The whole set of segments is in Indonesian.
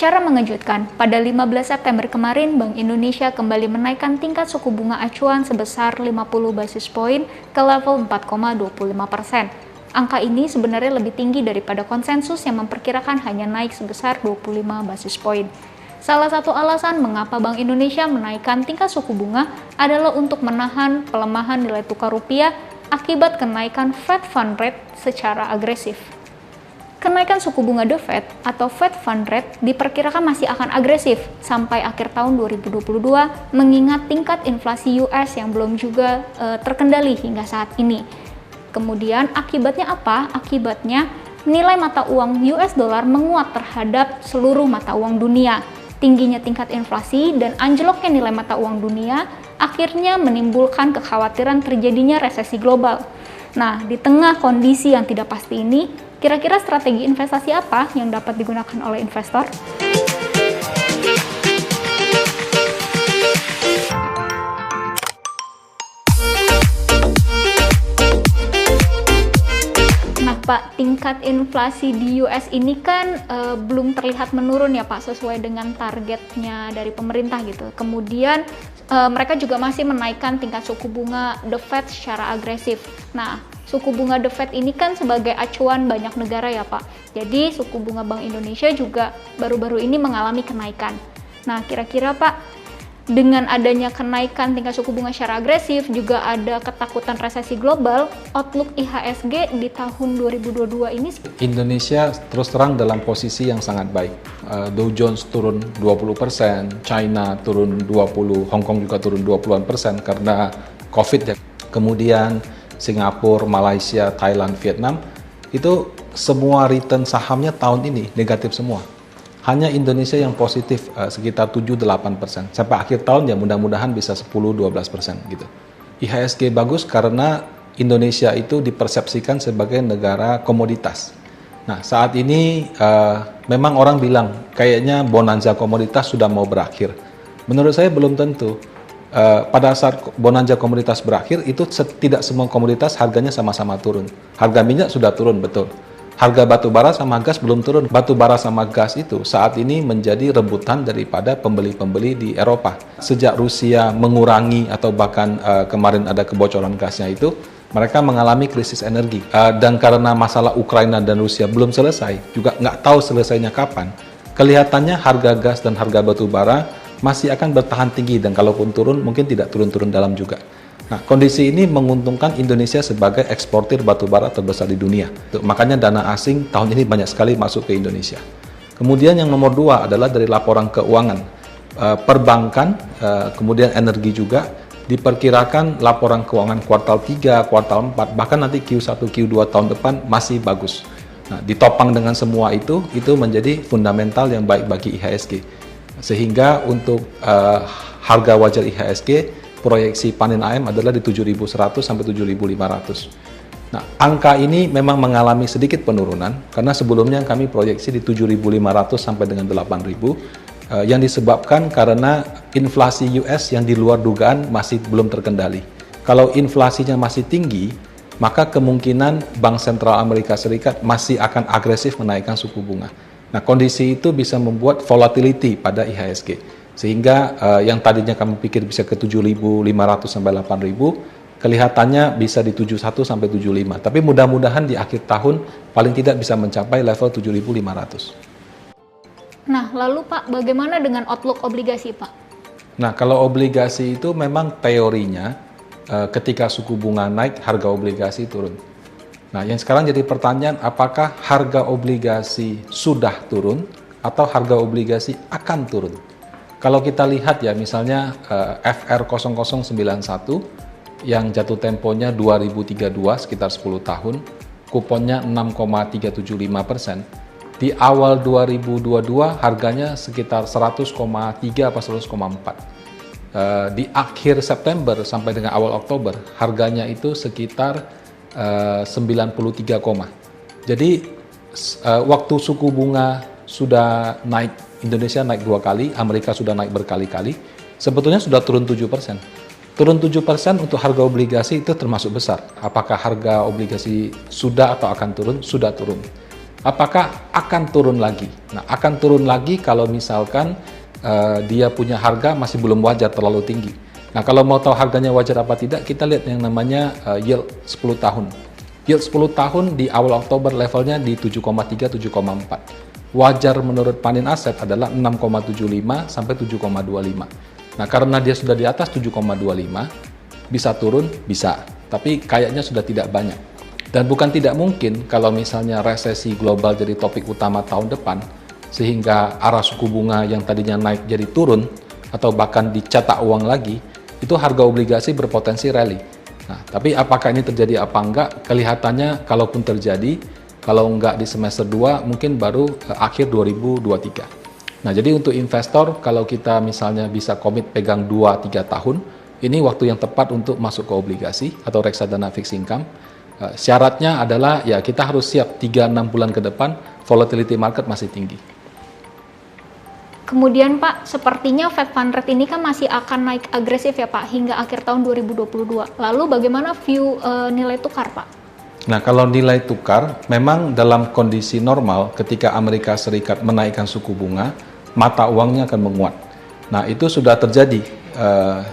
Secara mengejutkan, pada 15 September kemarin, Bank Indonesia kembali menaikkan tingkat suku bunga acuan sebesar 50 basis poin ke level 4,25%. Angka ini sebenarnya lebih tinggi daripada konsensus yang memperkirakan hanya naik sebesar 25 basis poin. Salah satu alasan mengapa Bank Indonesia menaikkan tingkat suku bunga adalah untuk menahan pelemahan nilai tukar rupiah akibat kenaikan Fed Fund Rate secara agresif. Kenaikan suku bunga The Fed atau Fed Fund Rate diperkirakan masih akan agresif sampai akhir tahun 2022 mengingat tingkat inflasi US yang belum juga terkendali hingga saat ini. Kemudian akibatnya apa? Akibatnya nilai mata uang US dollar menguat terhadap seluruh mata uang dunia. Tingginya tingkat inflasi dan anjloknya nilai mata uang dunia akhirnya menimbulkan kekhawatiran terjadinya resesi global. Nah, di tengah kondisi yang tidak pasti ini, kira-kira strategi investasi apa yang dapat digunakan oleh investor? Nah Pak, tingkat inflasi di US ini kan belum terlihat menurun ya Pak, sesuai dengan targetnya dari pemerintah gitu. Kemudian mereka juga masih menaikkan tingkat suku bunga The Fed secara agresif. Nah, suku bunga The Fed ini kan sebagai acuan banyak negara ya Pak. Jadi suku bunga Bank Indonesia juga baru-baru ini mengalami kenaikan. Nah, kira-kira Pak, dengan adanya kenaikan tingkat suku bunga secara agresif, juga ada ketakutan resesi global, outlook IHSG di tahun 2022 ini? Indonesia terus terang dalam posisi yang sangat baik. Dow Jones turun 20%, China turun 20%, Hong Kong juga turun 20% karena COVID ya. Kemudian Singapura, Malaysia, Thailand, Vietnam, itu semua return sahamnya tahun ini negatif semua. Hanya Indonesia yang positif sekitar 7-8%. Sampai akhir tahun ya mudah-mudahan bisa 10-12% gitu. IHSG bagus karena Indonesia itu dipersepsikan sebagai negara komoditas. Nah, saat ini memang orang bilang kayaknya bonanza komoditas sudah mau berakhir. Menurut saya belum tentu. Pada saat bonanza komoditas berakhir, itu tidak semua komoditas harganya sama-sama turun. Harga minyak sudah turun, betul. Harga batu bara sama gas belum turun. Batu bara sama gas itu saat ini menjadi rebutan daripada pembeli-pembeli di Eropa. Sejak Rusia mengurangi atau bahkan kemarin ada kebocoran gasnya itu, mereka mengalami krisis energi. Dan karena masalah Ukraina dan Rusia belum selesai, juga nggak tahu selesainya kapan, kelihatannya harga gas dan harga batu bara masih akan bertahan tinggi, dan kalaupun turun mungkin tidak turun-turun dalam juga. Nah, kondisi ini menguntungkan Indonesia sebagai eksportir batu bara terbesar di dunia. Makanya dana asing tahun ini banyak sekali masuk ke Indonesia. Kemudian yang nomor 2 adalah dari laporan keuangan. Perbankan, kemudian energi juga, diperkirakan laporan keuangan kuartal 3, kuartal 4, bahkan nanti Q1, Q2 tahun depan masih bagus. Nah, ditopang dengan semua itu menjadi fundamental yang baik bagi IHSG. Sehingga untuk harga wajar IHSG, proyeksi panen AM adalah di 7.100 sampai 7.500. Nah, angka ini memang mengalami sedikit penurunan karena sebelumnya kami proyeksi di 7.500 sampai dengan 8.000 yang disebabkan karena inflasi US yang di luar dugaan masih belum terkendali. Kalau inflasinya masih tinggi, maka kemungkinan Bank Sentral Amerika Serikat masih akan agresif menaikkan suku bunga. Nah, kondisi itu bisa membuat volatility pada IHSG. Sehingga yang tadinya kami pikir bisa ke 7.500 sampai 8.000, kelihatannya bisa di 71 sampai 75. Tapi mudah-mudahan di akhir tahun paling tidak bisa mencapai level 7.500. Nah, lalu Pak, bagaimana dengan outlook obligasi Pak? Nah, kalau obligasi itu memang teorinya ketika suku bunga naik, harga obligasi turun. Nah, yang sekarang jadi pertanyaan, apakah harga obligasi sudah turun atau harga obligasi akan turun? Kalau kita lihat ya, misalnya FR0091 yang jatuh temponya 2032 sekitar 10 tahun, kuponnya 6,375%. Di awal 2022 harganya sekitar 100,3 atau 100,4. Di akhir September sampai dengan awal Oktober harganya itu sekitar 93, jadi waktu suku bunga sudah naik, Indonesia naik 2 kali, Amerika sudah naik berkali-kali, sebetulnya sudah turun 7%. Turun 7% untuk harga obligasi itu termasuk besar. Apakah harga obligasi sudah atau akan turun? Sudah turun. Apakah akan turun lagi? Nah, akan turun lagi kalau misalkan dia punya harga masih belum wajar, terlalu tinggi. Nah, kalau mau tahu harganya wajar apa tidak, kita lihat yang namanya yield 10 tahun. Yield 10 tahun di awal Oktober levelnya di 7,3, 7,4. Wajar menurut Panin Aset adalah 6,75 sampai 7,25. Nah, karena dia sudah di atas 7,25, bisa turun, bisa. Tapi kayaknya sudah tidak banyak. Dan bukan tidak mungkin kalau misalnya resesi global jadi topik utama tahun depan, sehingga arah suku bunga yang tadinya naik jadi turun, atau bahkan dicetak uang lagi, itu harga obligasi berpotensi rally. Nah, tapi apakah ini terjadi apa enggak? Kelihatannya kalaupun terjadi, kalau enggak di semester 2, mungkin baru akhir 2023. Nah, jadi untuk investor, kalau kita misalnya bisa komit pegang 2-3 tahun, ini waktu yang tepat untuk masuk ke obligasi atau reksadana fixed income. Syaratnya adalah ya kita harus siap 3-6 bulan ke depan volatility market masih tinggi. Kemudian Pak, sepertinya Fed Fund Rate ini kan masih akan naik agresif ya Pak hingga akhir tahun 2022. Lalu bagaimana view nilai tukar Pak? Nah, kalau nilai tukar memang dalam kondisi normal ketika Amerika Serikat menaikkan suku bunga, mata uangnya akan menguat. Nah, itu sudah terjadi.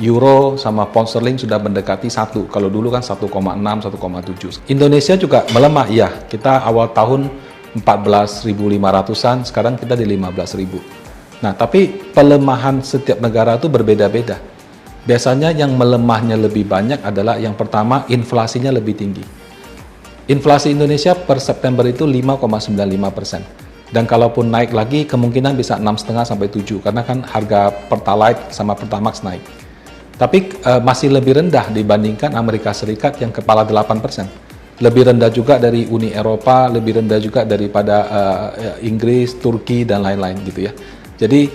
Euro sama pound sterling sudah mendekati 1. Kalau dulu kan 1,6, 1,7. Indonesia juga melemah, ya. Kita awal tahun 14.500-an, sekarang kita di 15.000. Nah, tapi pelemahan setiap negara itu berbeda-beda. Biasanya yang melemahnya lebih banyak adalah yang pertama, inflasinya lebih tinggi. Inflasi Indonesia per September itu 5,95%. Dan kalaupun naik lagi, kemungkinan bisa 6,5 sampai 7, karena kan harga Pertalite sama Pertamax naik. Tapi masih lebih rendah dibandingkan Amerika Serikat yang kepala 8%. Lebih rendah juga dari Uni Eropa, lebih rendah juga daripada Inggris, Turki, dan lain-lain gitu ya. Jadi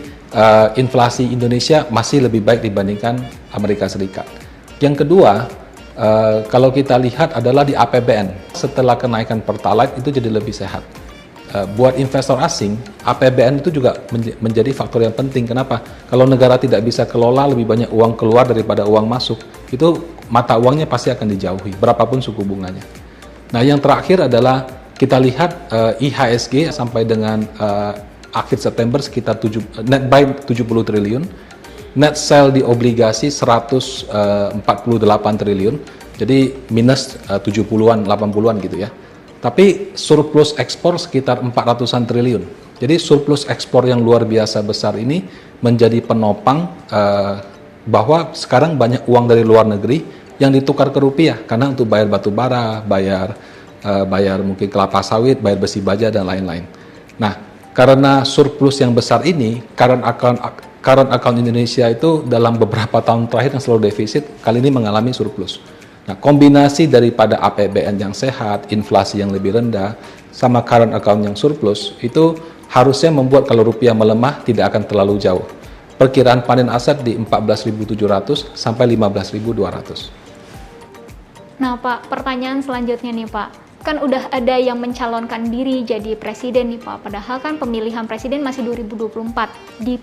inflasi Indonesia masih lebih baik dibandingkan Amerika Serikat. Yang kedua, kalau kita lihat adalah di APBN. Setelah kenaikan Pertalite itu jadi lebih sehat. Buat investor asing, APBN itu juga menjadi faktor yang penting. Kenapa? Kalau negara tidak bisa kelola, lebih banyak uang keluar daripada uang masuk, itu mata uangnya pasti akan dijauhi, berapapun suku bunganya. Nah, yang terakhir adalah kita lihat IHSG sampai dengan akhir September sekitar net buy 70 triliun, net sell di obligasi 148 triliun, jadi minus 70-an, 80-an gitu ya. Tapi surplus ekspor sekitar 400-an triliun. Jadi surplus ekspor yang luar biasa besar ini menjadi penopang bahwa sekarang banyak uang dari luar negeri yang ditukar ke rupiah karena untuk bayar batu bara, bayar mungkin kelapa sawit, bayar besi baja dan lain-lain. Nah, karena surplus yang besar ini, current account Indonesia itu dalam beberapa tahun terakhir yang selalu defisit, kali ini mengalami surplus. Nah, kombinasi daripada APBN yang sehat, inflasi yang lebih rendah, sama current account yang surplus, itu harusnya membuat kalau rupiah melemah tidak akan terlalu jauh. Perkiraan Panin Aset di 14.700 sampai 15.200. Nah Pak, pertanyaan selanjutnya nih Pak. Kan udah ada yang mencalonkan diri jadi presiden nih Pak, padahal kan pemilihan presiden masih 2024.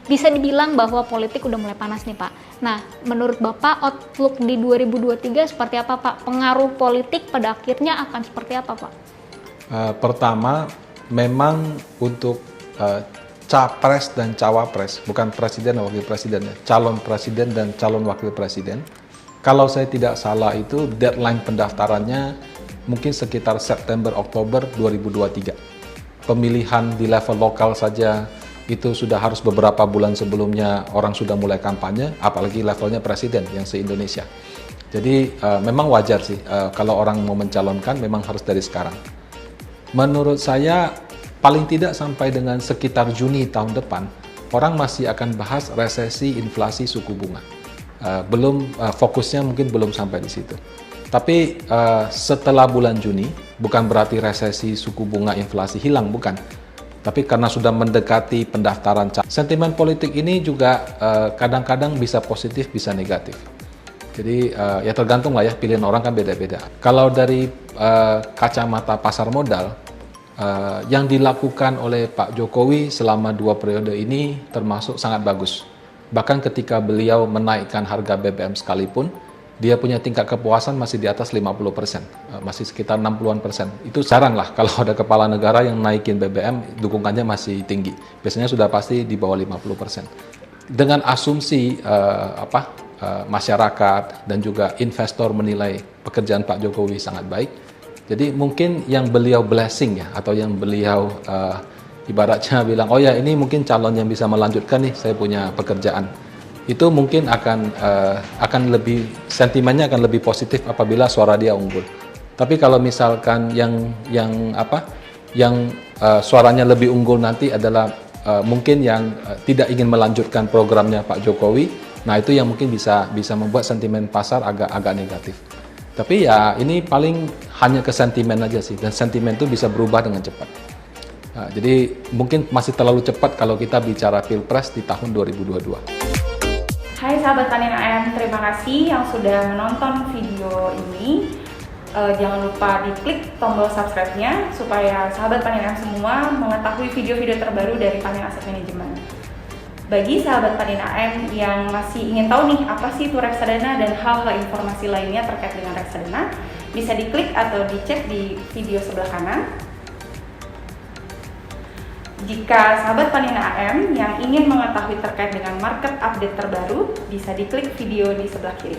Bisa dibilang bahwa politik udah mulai panas nih Pak. Nah, menurut Bapak outlook di 2023 seperti apa Pak? Pengaruh politik pada akhirnya akan seperti apa Pak? Pertama, memang untuk capres dan cawapres, bukan presiden dan wakil presiden ya, calon presiden dan calon wakil presiden, kalau saya tidak salah itu deadline pendaftarannya mungkin sekitar September-Oktober 2023. Pemilihan di level lokal saja itu sudah harus beberapa bulan sebelumnya orang sudah mulai kampanye, apalagi levelnya presiden yang se-Indonesia. Jadi memang wajar sih kalau orang mau mencalonkan memang harus dari sekarang. Menurut saya paling tidak sampai dengan sekitar Juni tahun depan, orang masih akan bahas resesi, inflasi, suku bunga. Fokusnya mungkin belum sampai di situ. Tapi setelah bulan Juni, bukan berarti resesi, suku bunga, inflasi hilang, bukan. Tapi karena sudah mendekati pendaftaran, sentimen politik ini juga kadang-kadang bisa positif, bisa negatif. Jadi ya tergantung lah ya, pilihan orang kan beda-beda. Kalau dari kacamata pasar modal, yang dilakukan oleh Pak Jokowi selama 2 periode ini termasuk sangat bagus. Bahkan ketika beliau menaikkan harga BBM sekalipun, dia punya tingkat kepuasan masih di atas 50%, masih sekitar 60-an%. Itu jarang lah kalau ada kepala negara yang naikin BBM, dukungannya masih tinggi. Biasanya sudah pasti di bawah 50%. Dengan asumsi masyarakat dan juga investor menilai pekerjaan Pak Jokowi sangat baik, jadi mungkin yang beliau blessing ya, atau yang beliau ibaratnya bilang, oh ya ini mungkin calon yang bisa melanjutkan nih, saya punya pekerjaan. Itu mungkin akan lebih, sentimennya akan lebih positif apabila suara dia unggul. Tapi kalau misalkan yang suaranya lebih unggul nanti adalah mungkin yang tidak ingin melanjutkan programnya Pak Jokowi, nah itu yang mungkin bisa membuat sentimen pasar agak negatif. Tapi ya ini paling hanya ke sentimen aja sih, dan sentimen itu bisa berubah dengan cepat. Nah, jadi mungkin masih terlalu cepat kalau kita bicara Pilpres di tahun 2022. Hai sahabat Panin AM, terima kasih yang sudah menonton video ini. Jangan lupa diklik tombol subscribe-nya supaya sahabat Panin AM semua mengetahui video-video terbaru dari Panin Asset Management. Bagi sahabat Panin AM yang masih ingin tahu nih apa sih itu reksadana dan hal-hal informasi lainnya terkait dengan reksadana, bisa diklik atau dicek di video sebelah kanan. Jika sahabat Panin AM yang ingin mengetahui terkait dengan market update terbaru, bisa diklik video di sebelah kiri.